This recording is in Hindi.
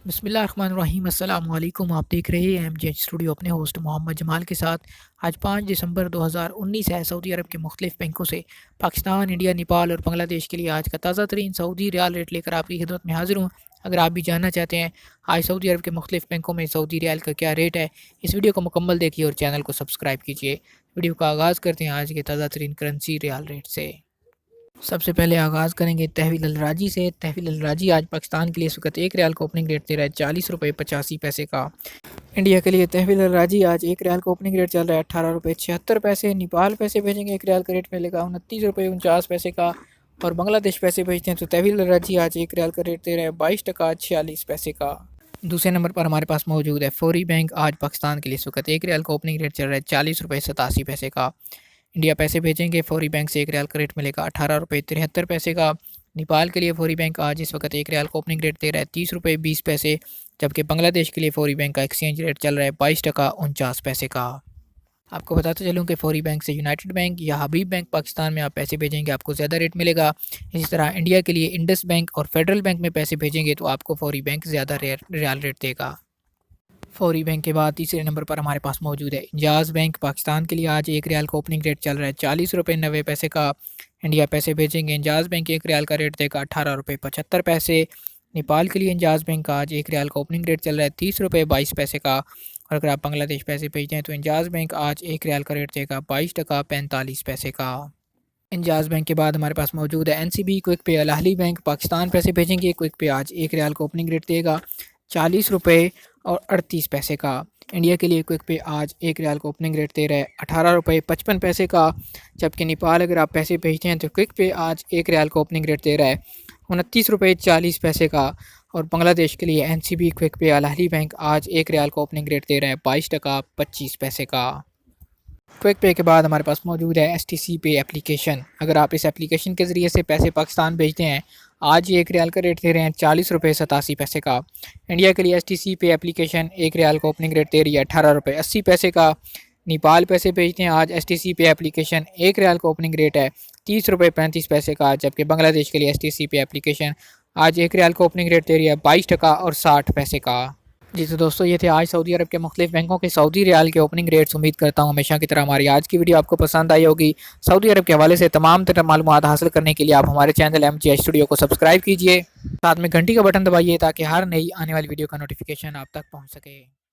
बिस्मिल्लाहिर्रहमानिर्रहीम अस्सलाम वालेकुम। आप देख रहे हैं एमजेज स्टूडियो अपने होस्ट मोहम्मद जमाल के साथ। आज 5 दिसंबर 2019 है। सऊदी अरब के मुख्तलिफ बैंकों से पाकिस्तान, इंडिया, नेपाल और बांग्लादेश के लिए आज का ताज़ा तरीन सऊदी रियाल रेट लेकर आपकी खिदमत में हाजिर हूँ। अगर आप भी जानना चाहते हैं आज सऊदी अरब के मुख्तलिफ बैंकों में सऊदी रियाल का क्या रेट है, इस वीडियो को मुकम्मल देखिए और चैनल को सब्सक्राइब कीजिए। वीडियो का आगाज़ करते हैं आज के ताज़ा तरीन करेंसी रियाल रेट से। सबसे पहले आगाज़ करेंगे तहवील अलराजी से। तहवील अलराजी आज पाकिस्तान के लिए इस वक्त एक रियाल का ओपनिंग रेट दे रहा है 40 रुपये 85 पैसे का। इंडिया के लिए तहवील अलराजी आज एक रियाल का ओपनिंग रेट चल रहा है 18 रुपये 76 पैसे। नेपाल पैसे भेजेंगे एक रियाल का रेट मिलेगा 29 रुपये 49 पैसे का। और बांग्लादेश पैसे भेजते हैं तो तहवील अलराजी आज एक रियाल का रेट दे रहा है 22 टका 46 पैसे का। दूसरे नंबर पर हमारे पास मौजूद है फौरी बैंक। आज पाकिस्तान के लिए इस वक्त एक रियाल का ओपनिंग रेट चल रहा है 40 रुपये 87 पैसे का। इंडिया पैसे भेजेंगे फौरी बैंक से एक रियाल का रेट मिलेगा 18 रुपये 73 पैसे का। नेपाल के लिए फौरी बैंक आज इस वक्त एक रियाल का ओपनिंग रेट दे रहा है 30 रुपये 20 पैसे, जबकि बांग्लादेश के लिए फौरी बैंक का एक्सचेंज रेट चल रहा है 22 टका 49 पैसे का। आपको बताते चलूँ कि फौरी बैंक से यूनाइटेड बैंक या हबीब बैंक पाकिस्तान में आप पैसे भेजेंगे आपको ज़्यादा रेट मिलेगा। इसी तरह इंडिया के लिए इंडस बैंक और फेडरल बैंक में पैसे भेजेंगे तो आपको फौरी बैंक ज़्यादा रियाल रेट देगा। फौरी बैंक के बाद तीसरे नंबर पर हमारे पास मौजूद है एंजाज बैंक। पाकिस्तान के लिए आज एक रियाल का ओपनिंग रेट चल रहा है 40 रुपये 90 पैसे का। इंडिया पैसे भेजेंगे एंजाज बैंक एक रियाल का रेट देगा 18 रुपये 75 पैसे। नेपाल के लिए एंजाज बैंक का आज एक रियाल का ओपनिंग रेट चल रहा है 30 रुपये 22 पैसे का। और अगर आप बांग्लादेश पैसे भेजते हैं तो एंजाज बैंक आज एक रियाल का रेट देगा 22 टका 45 पैसे का। एंजाज बैंक के बाद हमारे पास मौजूद है एनसीबी क्विक पे। अल अहली बैंक पाकिस्तान पैसे भेजेंगे क्विक पे आज एक रियाल का ओपनिंग रेट देगा 40 रुपये 38 पैसे का। इंडिया के लिए क्विक पे आज एक रियाल का ओपनिंग रेट दे रहा है 18 रुपये 55 पैसे का। जबकि नेपाल अगर आप पैसे भेजते हैं तो क्विक पे आज एक रियाल का ओपनिंग रेट दे रहा है 29 रुपये 40 पैसे का। और बांग्लादेश के लिए एनसीबी क्विक पे अल अहली बैंक आज एक रियाल का ओपनिंग रेट दे रहा है 22 टका 25 पैसे का। क्विक पे के बाद हमारे पास मौजूद है एसटीसी पे एप्लीकेशन। अगर आप इस एप्लीकेशन के ज़रिए से पैसे पाकिस्तान भेजते हैं आज ये एक रियाल का रेट दे रहे हैं 40 रुपये 87 पैसे का। इंडिया के लिए एसटीसी पे एप्लीकेशन एक रियाल का ओपनिंग रेट दे रही है 18 रुपये 80 पैसे का। नेपाल पैसे भेजते हैं आज एसटीसी पे एप्लीकेशन एक रियाल का ओपनिंग रेट है 30 रुपये 35 पैसे का। जबकि बांग्लादेश के लिए एसटीसी पे एप्लीकेशन आज एक रियाल का ओपनिंग रेट दे रही है 22 टका 60 पैसे का। जी तो दोस्तों ये थे आज सऊदी अरब के मुख्तलिफ बैंकों के सऊदी रियाल के ओपनिंग रेट्स। उम्मीद करता हूँ हमेशा की तरह हमारी आज की वीडियो आपको पसंद आई होगी। सऊदी अरब के हवाले से तमाम तरह मालूमात हासिल करने के लिए आप हमारे चैनल एमजेज स्टूडियो को सब्सक्राइब कीजिए, साथ में घंटी का बटन दबाइए ताकि हर नई आने वाली वीडियो का नोटिफिकेशन आप तक पहुँच सके।